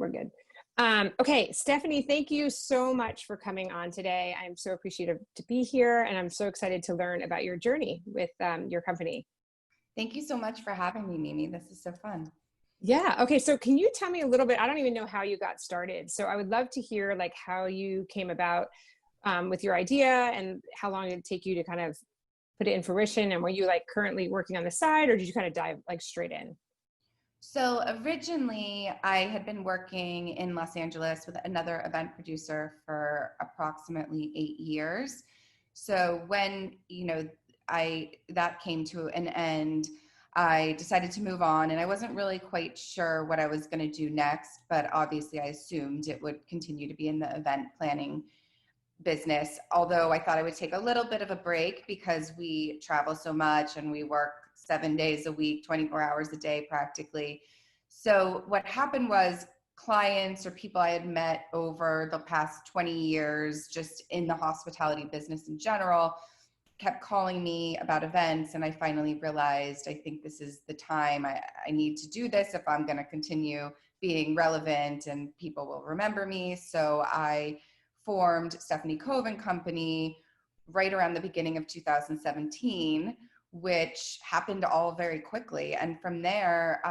we're good. Okay, Stefanie, thank you so much for coming on today. I'm so appreciative to be here, and I'm so excited to learn about your journey with your company. Thank you so much for having me, Mimi. This is so fun. Yeah. Okay. So can you tell me a little bit? I don't even know how you got started. So I would love to hear like how you came about with your idea and how long did it take you to kind of put it in fruition, and were you like currently working on the side, or did you kind of dive like straight in? So originally, I had been working in Los Angeles with another event producer for approximately 8 years. So when, that came to an end, I decided to move on, and I wasn't really quite sure what I was going to do next, but obviously I assumed it would continue to be in the event planning business, although I thought I would take a little bit of a break because we travel so much and we work 7 days a week, 24 hours a day practically. So what happened was clients or people I had met over the past 20 years, just in the hospitality business in general, kept calling me about events. And I finally realized, I think this is the time I need to do this if I'm going to continue being relevant and people will remember me. So I formed Stefanie Cove and Co right around the beginning of 2017, which happened all very quickly. And from there,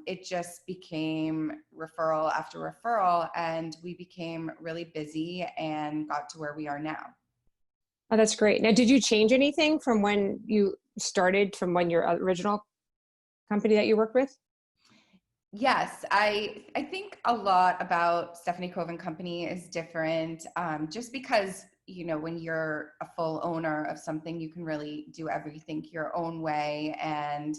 it just became referral after referral, and we became really busy and got to where we are now. Oh, that's great. Now, did you change anything from when you started, from when your original company that you worked with? Yes, I think a lot about Stefanie Cove and Company is different, just because, when you're a full owner of something, you can really do everything your own way. And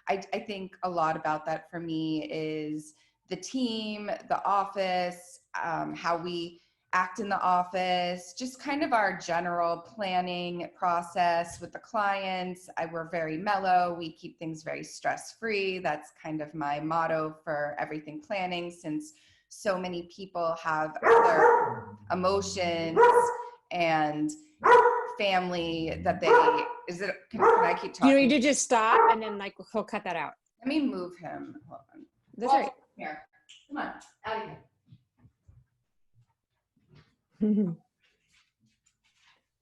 I think a lot about that for me is the team, the office, how we act in the office, just kind of our general planning process with the clients. We're very mellow. We keep things very stress-free. That's kind of my motto for everything planning, since so many people have other emotions and family that they, can I keep talking? You did just stop and then like he'll cut that out. Let me move him. Hold on. That's right. Here, come on, out of here. Mm-hmm.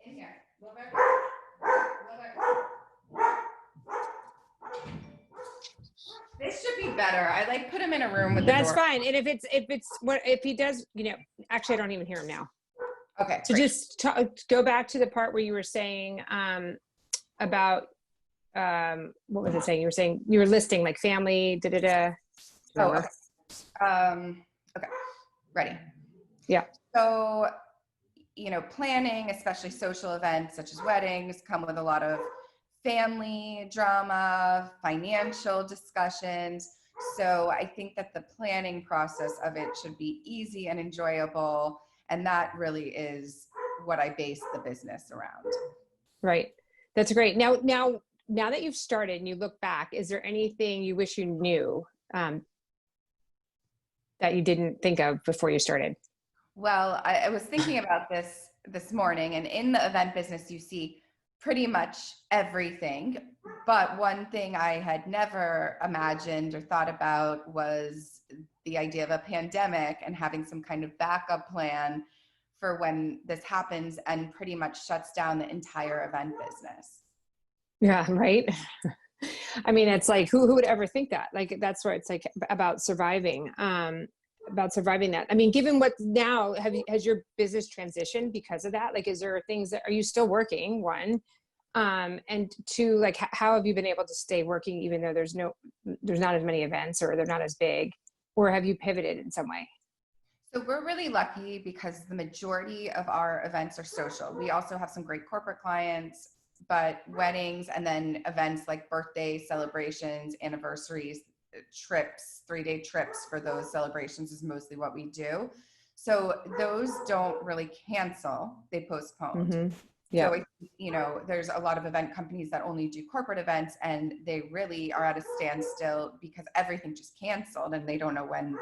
In here. This should be better. I like put him in a room with the door. That's fine. And if he does, actually I don't even hear him now. Okay. So great. just go back to the part where you were saying about what was it saying? You were saying you were listing like family, Oh, okay. Okay. Ready. Yeah. So, planning, especially social events such as weddings, come with a lot of family drama, financial discussions. So I think that the planning process of it should be easy and enjoyable. And that really is what I base the business around. Right. That's great. Now that you've started and you look back, is there anything you wish you knew that you didn't think of before you started? Well, I was thinking about this morning, and in the event business, you see pretty much everything. But one thing I had never imagined or thought about was the idea of a pandemic and having some kind of backup plan for when this happens and pretty much shuts down the entire event business. Yeah, right. I mean, it's like, who would ever think that? Like, that's where it's like about surviving that. I mean, given what now, has your business transitioned because of that? Like, is there things that, are you still working, one? And two, like, how have you been able to stay working even though there's not as many events, or they're not as big, or have you pivoted in some way? So we're really lucky because the majority of our events are social. We also have some great corporate clients, but weddings and then events like birthday celebrations, anniversaries, trips, 3-day trips for those celebrations is mostly what we do. So those don't really cancel, they postpone. Mm-hmm. Yeah. So, there's a lot of event companies that only do corporate events, and they really are at a standstill because everything just canceled and they don't know when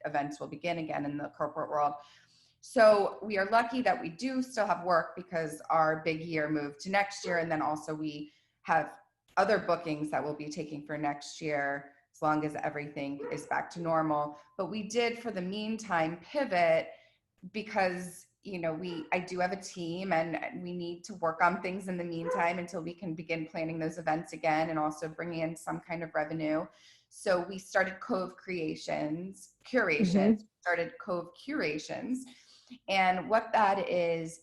events will begin again in the corporate world. So we are lucky that we do still have work because our big year moved to next year. And then also we have other bookings that we'll be taking for next year. as long as everything is back to normal. But we did, for the meantime, pivot because, you know, I do have a team and we need to work on things in the meantime until we can begin planning those events again and also bringing in some kind of revenue. So we started started Cove Curations. And what that is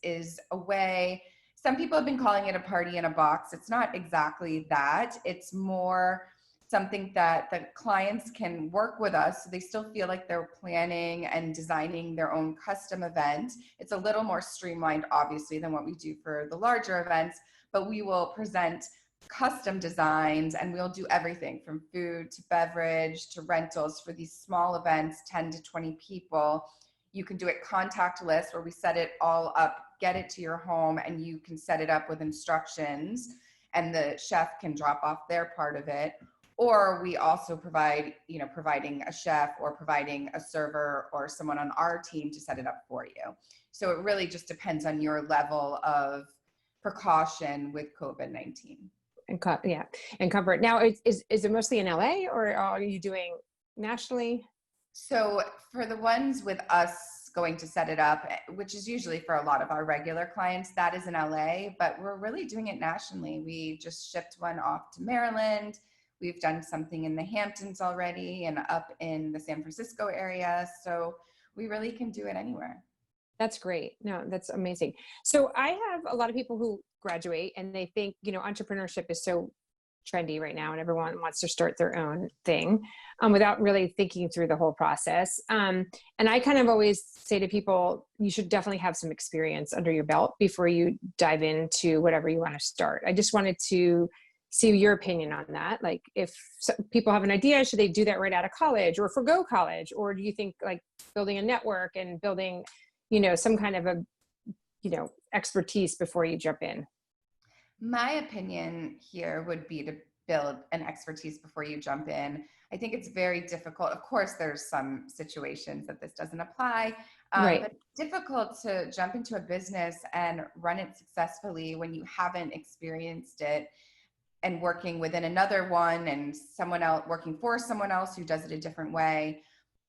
a way, some people have been calling it a party in a box. It's not exactly that. It's more something that the clients can work with us so they still feel like they're planning and designing their own custom event. It's a little more streamlined, obviously, than what we do for the larger events, but we will present custom designs and we'll do everything from food to beverage to rentals for these small events, 10 to 20 people. You can do it contactless, where we set it all up, get it to your home, and you can set it up with instructions and the chef can drop off their part of it. Or we also provide, you know, providing a chef or providing a server or someone on our team to set it up for you. So it really just depends on your level of precaution with COVID-19. And comfort. Now, is it mostly in LA or are you doing nationally? So for the ones with us going to set it up, which is usually for a lot of our regular clients, that is in LA, but we're really doing it nationally. We just shipped one off to Maryland. We've done something in the Hamptons already and up in the San Francisco area. So we really can do it anywhere. That's great. No, that's amazing. So I have a lot of people who graduate and they think, you know, entrepreneurship is so trendy right now and everyone wants to start their own thing without really thinking through the whole process. And I kind of always say to people, you should definitely have some experience under your belt before you dive into whatever you want to start. I just wanted to see your opinion on that. Like if people have an idea, should they do that right out of college or forgo college? Or do you think like building a network and building, you know, some kind of a, you know, expertise before you jump in? My opinion here would be to build an expertise before you jump in. I think it's very difficult. Of course, there's some situations that this doesn't apply, Right. but it's difficult to jump into a business and run it successfully when you haven't experienced it and working within another one and someone else working for someone else who does it a different way.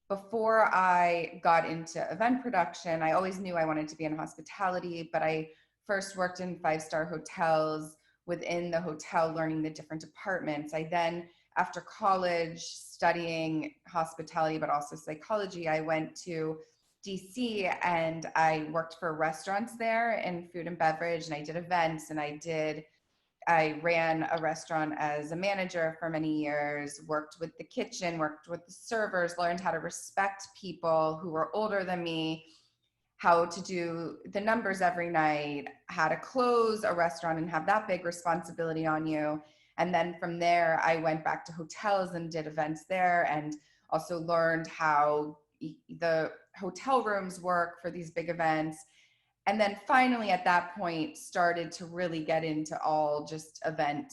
Before I got into event production, I always knew I wanted to be in hospitality, but I first worked in 5-star hotels within the hotel, learning the different departments. I then, after college, studying hospitality, but also psychology, I went to DC and I worked for restaurants there in food and beverage, and I did events, and I ran a restaurant as a manager for many years, worked with the kitchen, worked with the servers, learned how to respect people who were older than me, how to do the numbers every night, how to close a restaurant and have that big responsibility on you. And then from there, I went back to hotels and did events there and also learned how the hotel rooms work for these big events. And then finally at that point started to really get into all just event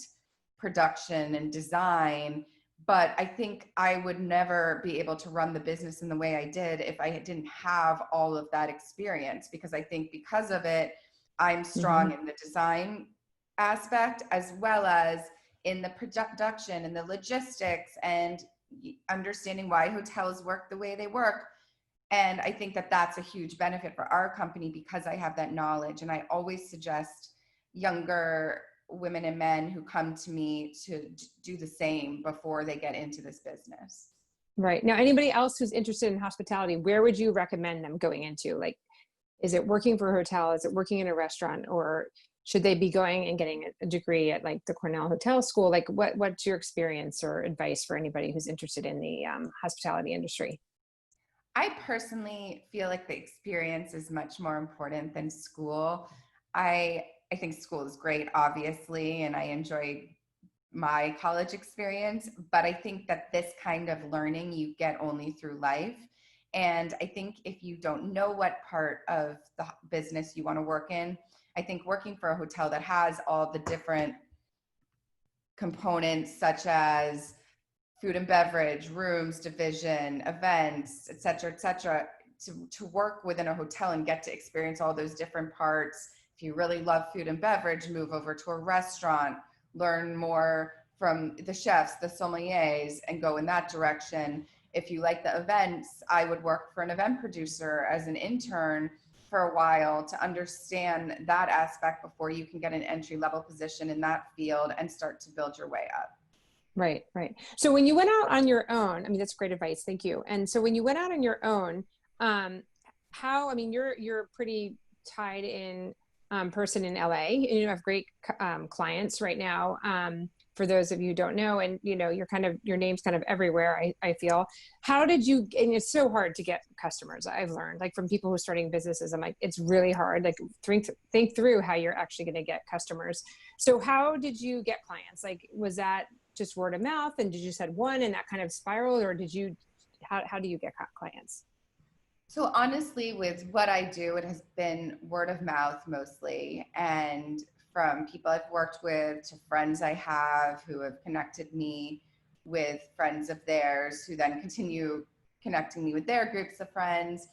production and design. But I think I would never be able to run the business in the way I did if I didn't have all of that experience, because I think because of it, I'm strong in the design aspect as well as in the production and the logistics and understanding why hotels work the way they work. And I think that that's a huge benefit for our company because I have that knowledge. And I always suggest younger women and men who come to me to do the same before they get into this business. Right. Now, anybody else who's interested in hospitality, where would you recommend them going into? Like, is it working for a hotel? Is it working in a restaurant? Or should they be going and getting a degree at like the Cornell Hotel School? Like what's your experience or advice for anybody who's interested in the hospitality industry? I personally feel like the experience is much more important than school. I think school is great, obviously, and I enjoyed my college experience, but I think that this kind of learning you get only through life. And I think if you don't know what part of the business you want to work in, I think working for a hotel that has all the different components such as food and beverage, rooms, division, events, et cetera, to work within a hotel and get to experience all those different parts. If you really love food and beverage, move over to a restaurant, learn more from the chefs, the sommeliers, and go in that direction. If you like the events, I would work for an event producer as an intern for a while to understand that aspect before you can get an entry level position in that field and start to build your way up. Right, right. So when you went out on your own, I mean, that's great advice. Thank you. And so when you went out on your own, I mean, you're pretty tied in person in LA, and you have great clients right now. For those of you who don't know, and your name's kind of everywhere. I feel. How did you? And it's so hard to get customers. I've learned, like from people who are starting businesses. I'm like, it's really hard. Like think through how you're actually going to get customers. So how did you get clients? Like, was that just word of mouth, and did you just had one and that kind of spiraled, or did you? How do you get clients? So honestly, with what I do, it has been word of mouth mostly, and from people I've worked with to friends I have who have connected me with friends of theirs who then continue connecting me with their groups of friends.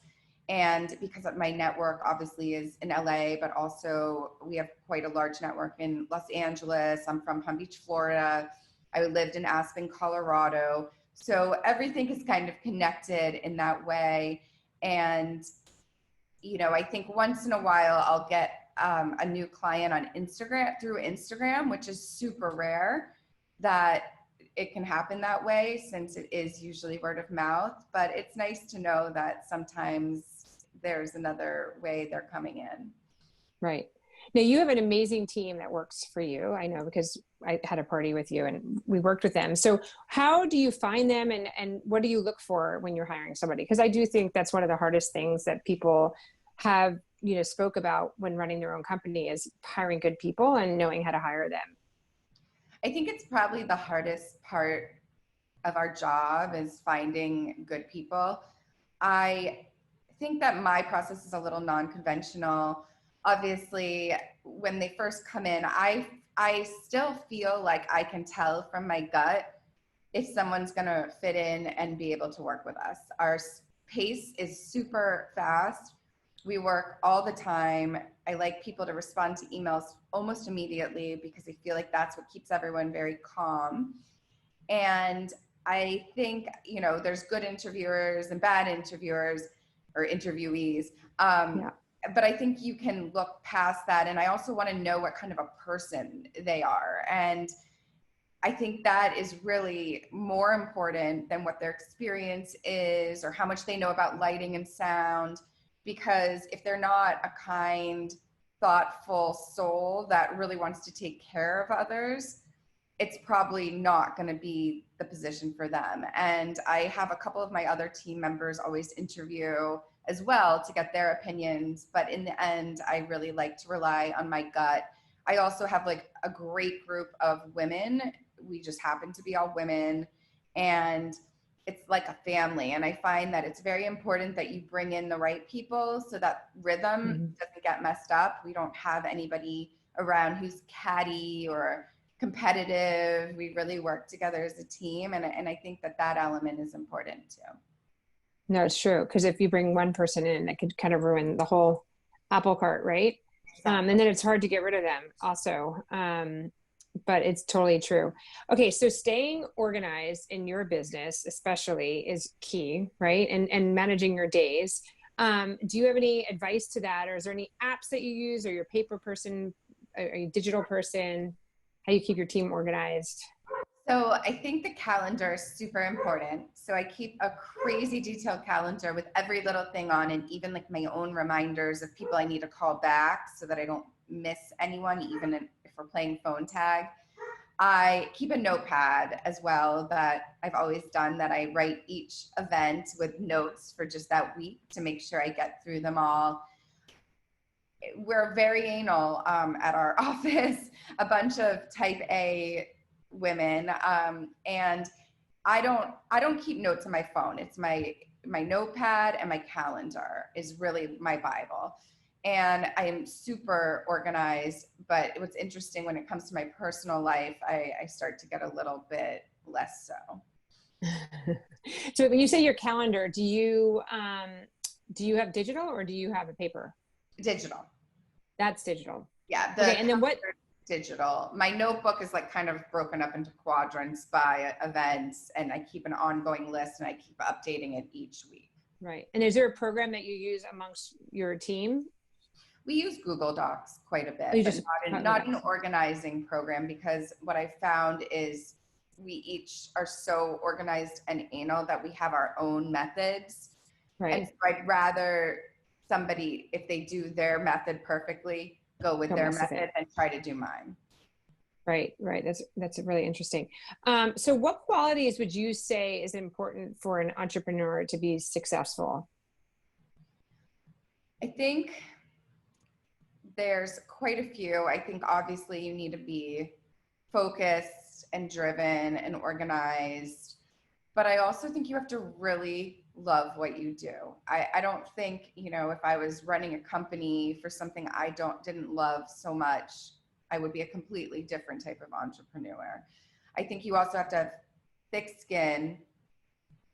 And because of my network obviously is in LA, but also we have quite a large network in Los Angeles. I'm from Palm Beach, Florida. I lived in Aspen, Colorado. So everything is kind of connected in that way. And, I think once in a while I'll get a new client on through Instagram, which is super rare that it can happen that way since it is usually word of mouth. But it's nice to know that sometimes there's another way they're coming in. Right. Now you have an amazing team that works for you. I know because I had a party with you and we worked with them. So how do you find them, and what do you look for when you're hiring somebody? Because I do think that's one of the hardest things that people have, spoke about when running their own company is hiring good people and knowing how to hire them. I think it's probably the hardest part of our job is finding good people. I think that my process is a little non-conventional. Obviously, when they first come in, I still feel like I can tell from my gut if someone's going to fit in and be able to work with us. Our pace is super fast. We work all the time. I like people to respond to emails almost immediately because I feel like that's what keeps everyone very calm. And I think, there's good interviewers and bad interviewers or interviewees. Yeah. But I think you can look past that. And I also want to know what kind of a person they are. And I think that is really more important than what their experience is or how much they know about lighting and sound. Because if they're not a kind, thoughtful soul that really wants to take care of others, it's probably not going to be the position for them. And I have a couple of my other team members always interview as well to get their opinions. But in the end, I really like to rely on my gut. I also have like a great group of women. We just happen to be all women. And it's like a family. And I find that it's very important that you bring in the right people so that rhythm doesn't get messed up. We don't have anybody around who's catty or competitive. We really work together as a team. And I think that element is important too. No, it's true. Because if you bring one person in, it could kind of ruin the whole apple cart, right? Exactly. And then it's hard to get rid of them also. But it's totally true. Okay, so staying organized in your business especially is key, right? And managing your days. Do you have any advice to that? Or is there any apps that you use? Or you're a paper person? Are you a digital person? How you keep your team organized? So I think the calendar is super important. So I keep a crazy detailed calendar with every little thing on, and even like my own reminders of people I need to call back so that I don't miss anyone, even if we're playing phone tag. I keep a notepad as well that I've always done, that I write each event with notes for just that week to make sure I get through them all. We're very anal at our office, a bunch of type A women, and I don't keep notes on my phone. It's my notepad, and my calendar is really my Bible. And I am super organized, but what's interesting when it comes to my personal life, I start to get a little bit less so. So when you say your calendar, do you have digital or do you have a paper? Digital. That's digital. Yeah. Okay, and then what? digital. My notebook is like kind of broken up into quadrants by events, and I keep an ongoing list and I keep updating it each week. Right. And is there a program that you use amongst your team? We use Google Docs quite a bit, Oh, you but just not an organizing program, because what I found is we each are so organized and anal that we have our own methods. right. And so I'd rather somebody, if they do their method perfectly, go with Don't their mess with method it. and try to do mine. Right, right. That's really interesting. So what qualities would you say is important for an entrepreneur to be successful? I think there's quite a few. I think obviously you need to be focused and driven and organized, but I also think you have to really love what you do. I don't think, if I was running a company for something I didn't love so much, I would be a completely different type of entrepreneur. I think you also have to have thick skin,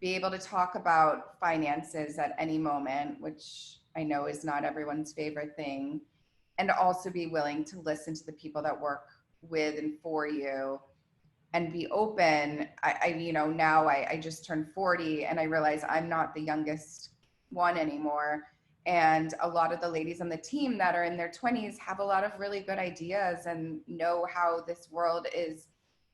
be able to talk about finances at any moment, which I know is not everyone's favorite thing, and also be willing to listen to the people that work with and for you, and be open. Now I just turned 40 and I realize I'm not the youngest one anymore. And a lot of the ladies on the team that are in their 20s have a lot of really good ideas and know how this world is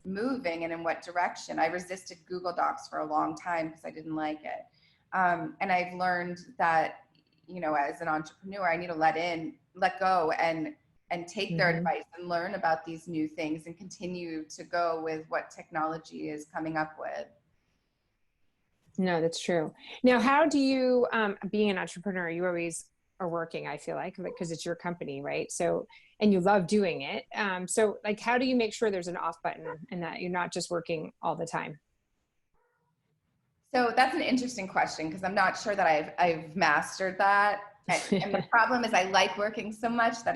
moving and in what direction. I resisted Google Docs for a long time because I didn't like it. And I've learned that, as an entrepreneur, I need to let go and take their advice and learn about these new things and continue to go with what technology is coming up with. No, that's true. Now, how do you, being an entrepreneur, you always are working, I feel like, because it's your company, right? So, and you love doing it. So like, how do you make sure there's an off button and that you're not just working all the time? So that's an interesting question, because I'm not sure that I've mastered that. And the problem is I like working so much that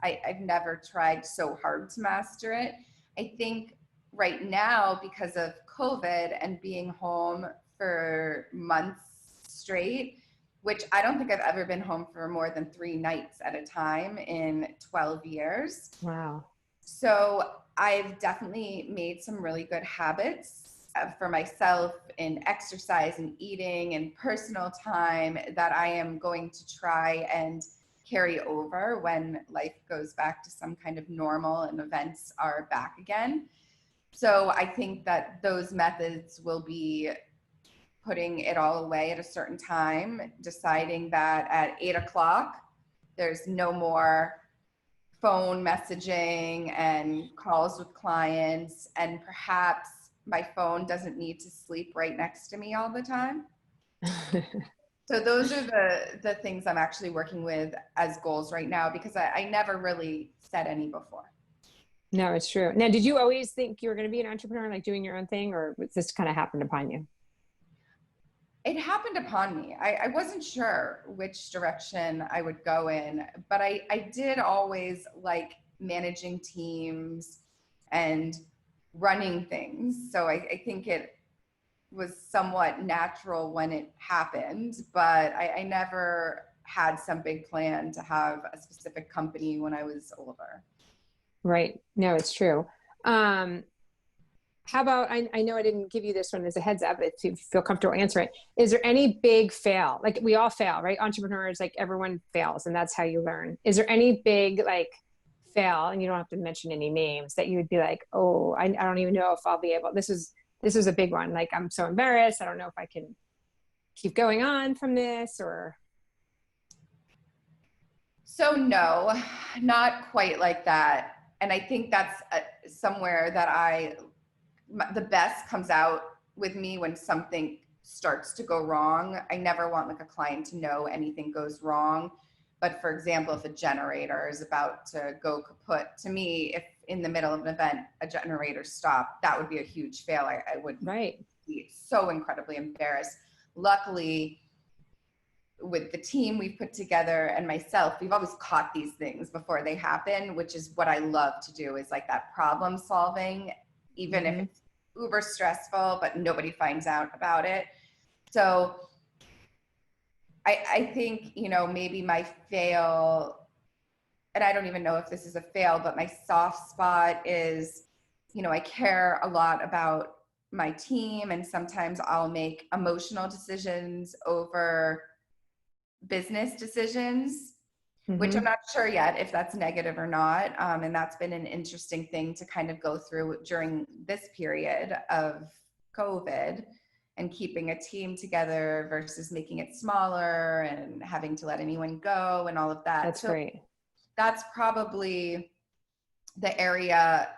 I've never tried so hard to master it. I think right now, because of COVID and being home for months straight, which I don't think I've ever been home for more than 3 nights at a time in 12 years. Wow. So I've definitely made some really good habits for myself in exercise and eating and personal time that I am going to try and carry over when life goes back to some kind of normal and events are back again. So I think that those methods will be putting it all away at a certain time, deciding that at 8 o'clock, there's no more phone messaging and calls with clients, and perhaps my phone doesn't need to sleep right next to me all the time. So those are the things I'm actually working with as goals right now, because I never really set any before. No, it's true. Now, did you always think you were going to be an entrepreneur, like doing your own thing, or this kind of happened upon you? It happened upon me. I wasn't sure which direction I would go in, but I did always like managing teams and running things. So I think it was somewhat natural when it happened, but I never had some big plan to have a specific company when I was older. Right. No, it's true. How about, I know I didn't give you this one as a heads up, if you feel comfortable answering it. Is there any big fail? Like we all fail, right? Entrepreneurs, like everyone fails, and that's how you learn. Is there any big like fail, and you don't have to mention any names, that you would be like, oh, I don't even know if I'll be able, this is a big one. Like, I'm so embarrassed. I don't know if I can keep going on from this, or. So no, not quite like that. And I think that's somewhere that the best comes out with me when something starts to go wrong. I never want like a client to know anything goes wrong. But for example, if a generator is about to go kaput, to me, if in the middle of an event, a generator stopped, that would be a huge fail. I would be so incredibly embarrassed. Luckily, with the team we've put together and myself, we've always caught these things before they happen, which is what I love to do, is like that problem solving, even if it's uber stressful, but nobody finds out about it. So I think, maybe my fail and I don't even know if this is a fail, but my soft spot is, I care a lot about my team, and sometimes I'll make emotional decisions over business decisions, which I'm Mm-hmm. not sure yet if that's negative or not. And that's been an interesting thing to kind of go through during this period of COVID, and keeping a team together versus making it smaller and having to let anyone go and all of that. That's So great. that's probably the area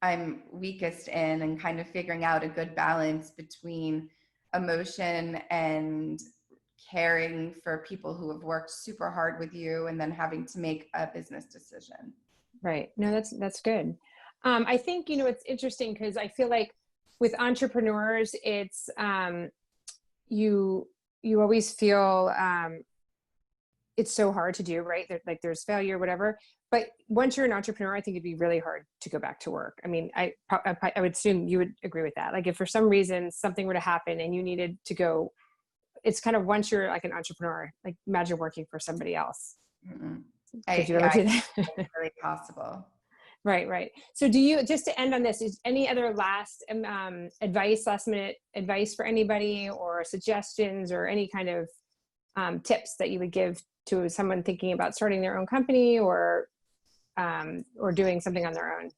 I'm weakest in, and kind of figuring out a good balance between emotion and caring for people who have worked super hard with you, and then having to make a business decision. Right. No, that's good. I think, it's interesting because I feel like with entrepreneurs, it's you you always feel it's so hard to do, right? Like there's failure, whatever. But once you're an entrepreneur, I think it'd be really hard to go back to work. I mean, I would assume you would agree with that. Like if for some reason something were to happen and you needed to go, it's kind of, once you're like an entrepreneur, like imagine working for somebody else. Mm-mm. Could you ever I do think that? it's really possible. Right, right. So do you, just to end on this, is any other last advice, last minute advice for anybody, or suggestions, or any kind of tips that you would give to someone thinking about starting their own company, or doing something on their own?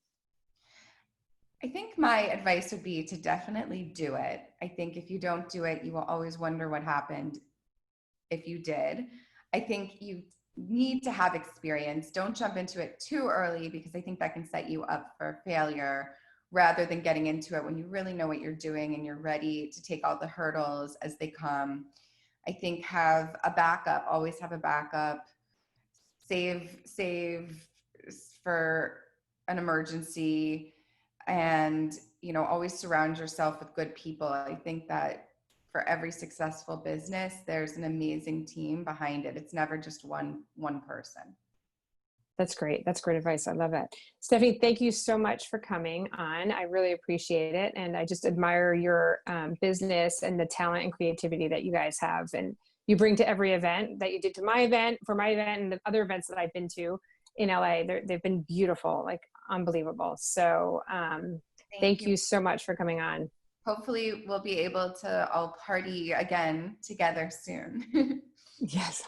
I think my advice would be to definitely do it. I think if you don't do it, you will always wonder what happened if you did. I think you need to have experience. Don't jump into it too early, because I think that can set you up for failure, rather than getting into it when you really know what you're doing and you're ready to take all the hurdles as they come. I think have a backup, always have a backup, save for an emergency, and always surround yourself with good people. I think that for every successful business, there's an amazing team behind it. It's never just one person. That's great. That's great advice. I love that. Stephanie, thank you so much for coming on. I really appreciate it. And I just admire your business and the talent and creativity that you guys have, and you bring to every event that you did, to my event, for my event, and the other events that I've been to in LA. They've been beautiful, like unbelievable. So Thank thank you. you so much for coming on. Hopefully we'll be able to all party again together soon. Yes,